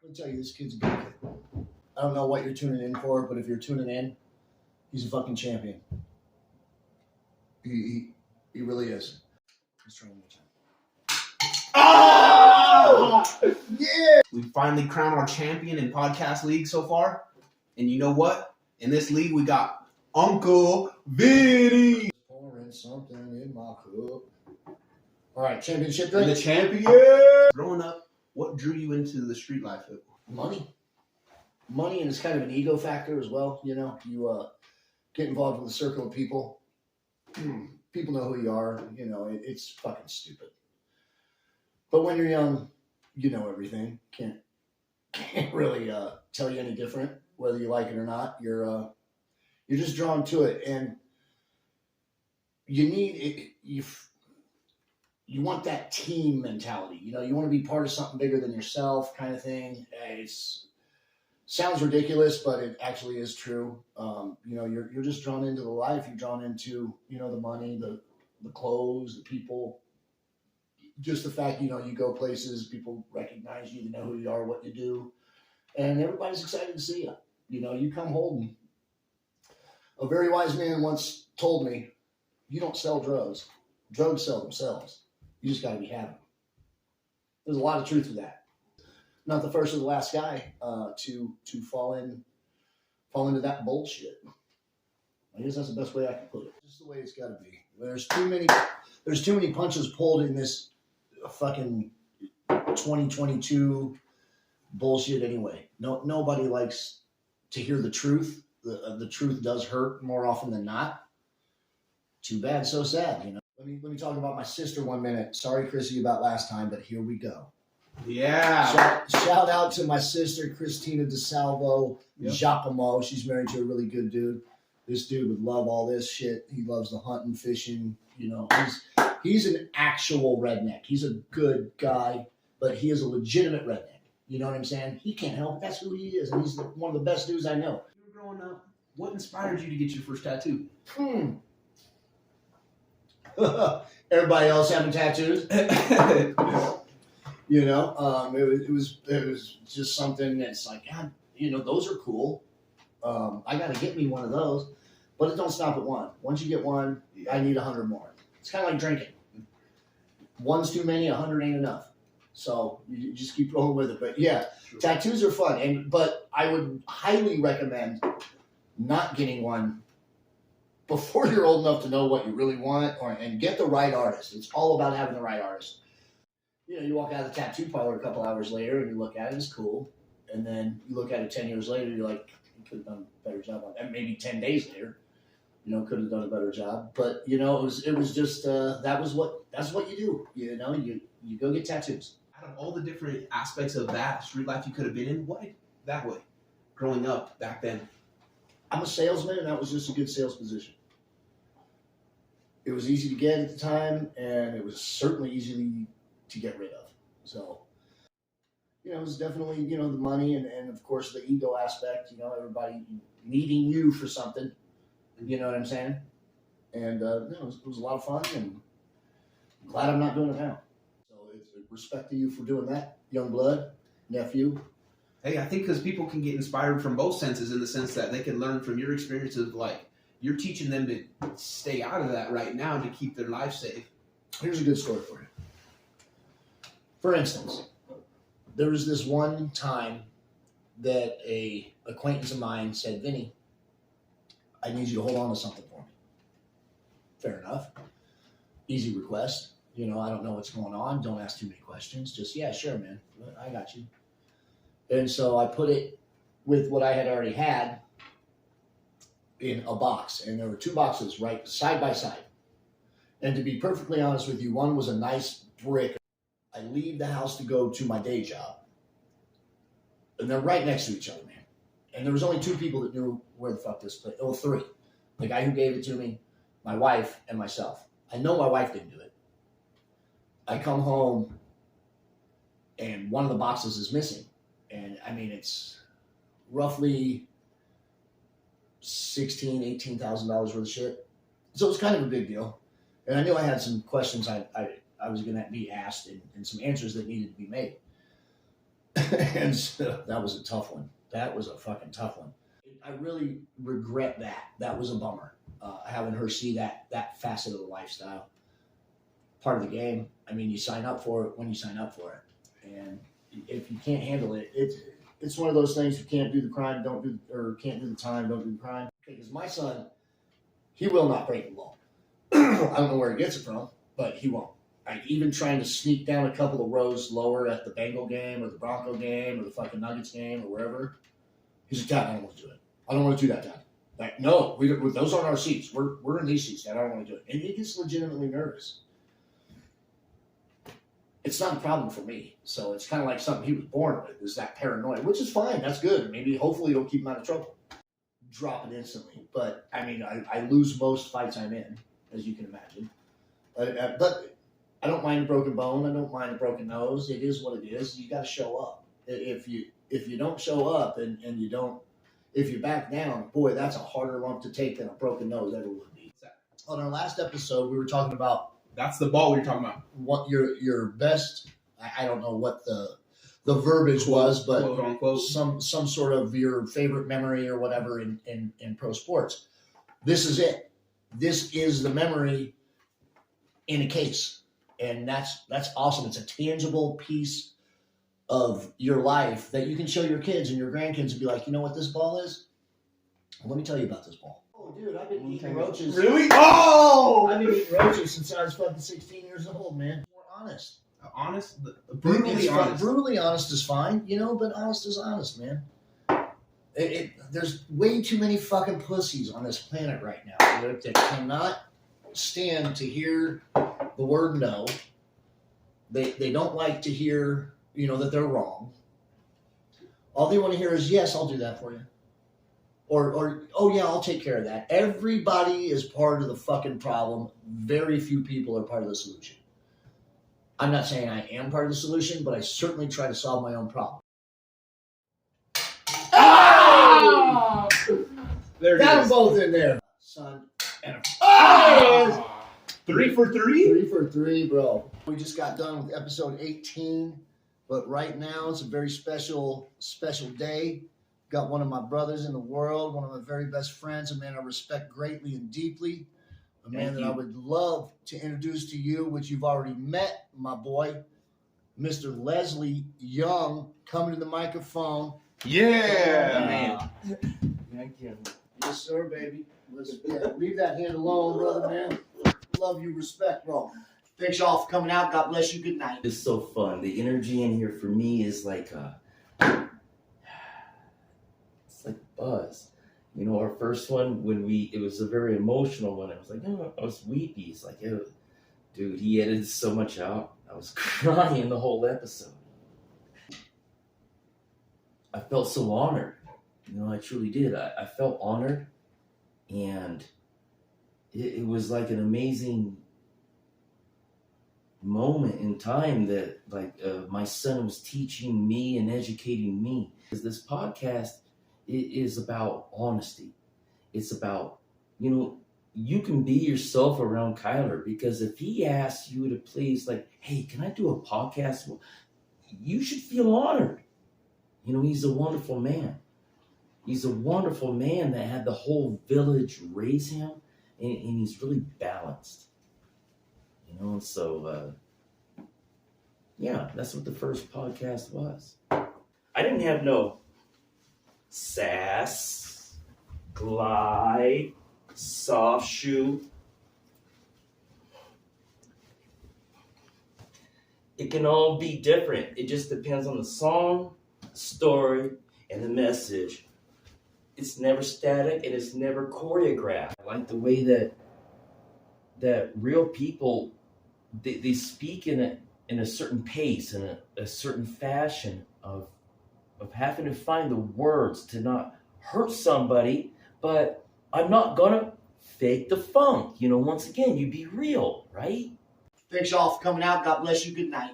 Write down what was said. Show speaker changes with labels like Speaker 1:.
Speaker 1: Let me tell you, this kid's a good kid. I don't know what you're tuning in for, but if you're tuning in, he's a fucking champion. He really is. Let's try one more time. Oh! Yeah!
Speaker 2: We finally crowned our champion in podcast league so far. And you know what? In this league, we got Uncle Vinny.
Speaker 1: Pouring something in my cup. All right, championship
Speaker 2: And
Speaker 1: drink.
Speaker 2: the champion. Growing up, what drew you into the street life?
Speaker 1: Money, and it's kind of an ego factor as well. You know, you get involved with a circle of people. People know who you are. You know, it's fucking stupid. But when you're young, you know everything. Can't really tell you any different, whether you like it or not. You're just drawn to it, and you need it. You want that team mentality. You know, you want to be part of something bigger than yourself, kind of thing. Sounds ridiculous, but it actually is true. You know, you're just drawn into the life. You're drawn into, you know, the money, the clothes, the people. Just the fact, you know, you go places, people recognize you, they know who you are, what you do, and everybody's excited to see you. You know, you come holding. A very wise man once told me, "You don't sell drugs. Drugs sell themselves. You just got to be having them." There's a lot of truth to that. Not the first or the last guy to fall into that bullshit. I guess that's the best way I can put it. Just the way it's got to be. There's too many punches pulled in this fucking 2022 bullshit anyway. Nobody likes to hear the truth. The truth does hurt more often than not. Too bad, so sad, you know. Let me talk about my sister 1 minute. Sorry, Chrissy, about last time, but here we go.
Speaker 2: Yeah.
Speaker 1: Shout out to my sister, Christina DeSalvo
Speaker 2: Yep.
Speaker 1: Giacomo. She's married to a really good dude. This dude would love all this shit. He loves the hunting, fishing. You know, he's an actual redneck. He's a good guy, but he is a legitimate redneck. You know what I'm saying? He can't help it. That's who he is, and he's one of the best dudes I know.
Speaker 2: You were growing up, what inspired you to get your first tattoo?
Speaker 1: Everybody else having tattoos. You know, it was just something that's like, God, you know, those are cool. I got to get me one of those, but it don't stop at one. Once you get one, I need 100 more. It's kind of like drinking. One's too many, 100 ain't enough. So you just keep rolling with it. But yeah, sure. Tattoos are fun, but I would highly recommend not getting one before you're old enough to know what you really want, and get the right artist. It's all about having the right artist. You know, you walk out of the tattoo parlor a couple hours later and you look at it, it's cool. And then you look at it 10 years later, you're like, you could have done a better job on it. And maybe 10 days later, you know, could have done a better job. But, you know, it was just, that's what you do. You know, you go get tattoos.
Speaker 2: Out of all the different aspects of that street life you could have been in, why that way? Growing up back then.
Speaker 1: I'm a salesman, and that was just a good sales position. It was easy to get at the time, and it was certainly easy to get rid of. So, you know, it was definitely, you know, the money and of course the ego aspect, you know, everybody needing you for something, you know what I'm saying? And, you know, it was a lot of fun, and I'm glad I'm not doing it now. So it's respect to you for doing that, young blood, nephew.
Speaker 2: Hey, I think because people can get inspired from both senses, in the sense that they can learn from your experience of, like, you're teaching them to stay out of that right now to keep their life safe.
Speaker 1: Here's a good story for you. For instance, there was this one time that a acquaintance of mine said, "Vinny, I need you to hold on to something for me." Fair enough. Easy request. You know, I don't know what's going on. Don't ask too many questions. Just, yeah, sure, man. I got you. And so I put it with what I had already had in a box. And there were two boxes right side by side. And to be perfectly honest with you, one was a nice brick. I leave the house to go to my day job. And they're right next to each other, man. And there was only two people that knew where the fuck this place. Oh, three. The guy who gave it to me, my wife, and myself. I know my wife didn't do it. I come home, and one of the boxes is missing. And, I mean, it's roughly $16,000, $18,000 worth of shit. So it's kind of a big deal. And I knew I had some questions I was going to be asked and some answers that needed to be made. And so that was a tough one. That was a fucking tough one. I really regret that. That was a bummer, having her see that facet of the lifestyle. Part of the game. I mean, you sign up for it when you sign up for it. And if you can't handle it, it's one of those things. You can't do the crime, can't do the time, don't do the crime. Because my son, he will not break the law. I don't know where he gets it from, but he won't. Like, even trying to sneak down a couple of rows lower at the Bengal game or the Bronco game or the fucking Nuggets game or wherever, he's like, Dad, I don't want to do it. I don't want to do that, Dad. Like, no, those aren't our seats. We're in these seats, Dad. I don't want to do it. And he gets legitimately nervous. It's not a problem for me. So it's kind of like something he was born with, is that paranoia, which is fine. That's good. Maybe, hopefully, it'll keep him out of trouble. Drop it instantly. But, I mean, I lose most fights I'm in, as you can imagine. But I don't mind a broken bone. I don't mind a broken nose. It is what it is. You got to show up. If you don't show up and you don't, if you back down, boy, that's a harder lump to take than a broken nose ever would be. On our last episode, we were talking about,
Speaker 2: that's the ball we were talking about.
Speaker 1: What your best, I don't know what the verbiage was, but
Speaker 2: quote, unquote.
Speaker 1: some sort of your favorite memory or whatever in pro sports. This is it. This is the memory in a case. And that's awesome. It's a tangible piece of your life that you can show your kids and your grandkids and be like, you know what this ball is? Well, let me tell you about this ball. Oh, dude, I've been eating roaches.
Speaker 2: Really? Oh!
Speaker 1: I've been eating roaches since I was fucking 16 years old, man. More honest.
Speaker 2: Honest? Brutally honest.
Speaker 1: Brutally honest is fine, but honest is honest, man. There's way too many fucking pussies on this planet right now that cannot stand to hear the word no. They don't like to hear, that they're wrong. All they want to hear is, yes, I'll do that for you. Or, oh yeah, I'll take care of that. Everybody is part of the fucking problem. Very few people are part of the solution. I'm not saying I am part of the solution, but I certainly try to solve my own problem.
Speaker 2: Oh! There it
Speaker 1: Got them
Speaker 2: is.
Speaker 1: both in there. Son and a...
Speaker 2: Oh! 3 for 3?
Speaker 1: 3 for 3, bro. We just got done with episode 18, but right now it's a very special day. Got one of my brothers in the world, one of my very best friends, a man I respect greatly and deeply, a man that I would love to introduce to you, which you've already met, my boy, Mr. Leslie Young, coming to the microphone.
Speaker 2: Yeah,
Speaker 3: man. Thank you.
Speaker 1: Yes, sir, baby. Leave that hand alone, brother, man. Love you, respect, bro. Thanks y'all for coming out. God bless you. Good night.
Speaker 3: It's so fun. The energy in here for me is like it's like buzz. Our first one it was a very emotional one. I was like, I was weepy. It's like, dude, he edited so much out. I was crying the whole episode. I felt so honored. I truly did. I felt honored, and it was like an amazing moment in time that my son was teaching me and educating me. Because this podcast is about honesty. It's about, you can be yourself around Kyler, because if he asks you to please, hey, can I do a podcast? Well, you should feel honored. He's a wonderful man. He's a wonderful man that had the whole village raise him, and he's really balanced. And so, that's what the first podcast was. I didn't have no sass, glide, soft shoe. It can all be different. It just depends on the song, story, and the message. It's never static and it's never choreographed. I like the way that real people, they speak in a certain pace and a certain fashion of having to find the words to not hurt somebody, but I'm not gonna fake the funk. Once again, you be real, right?
Speaker 1: Thanks y'all for coming out. God bless you. Good night.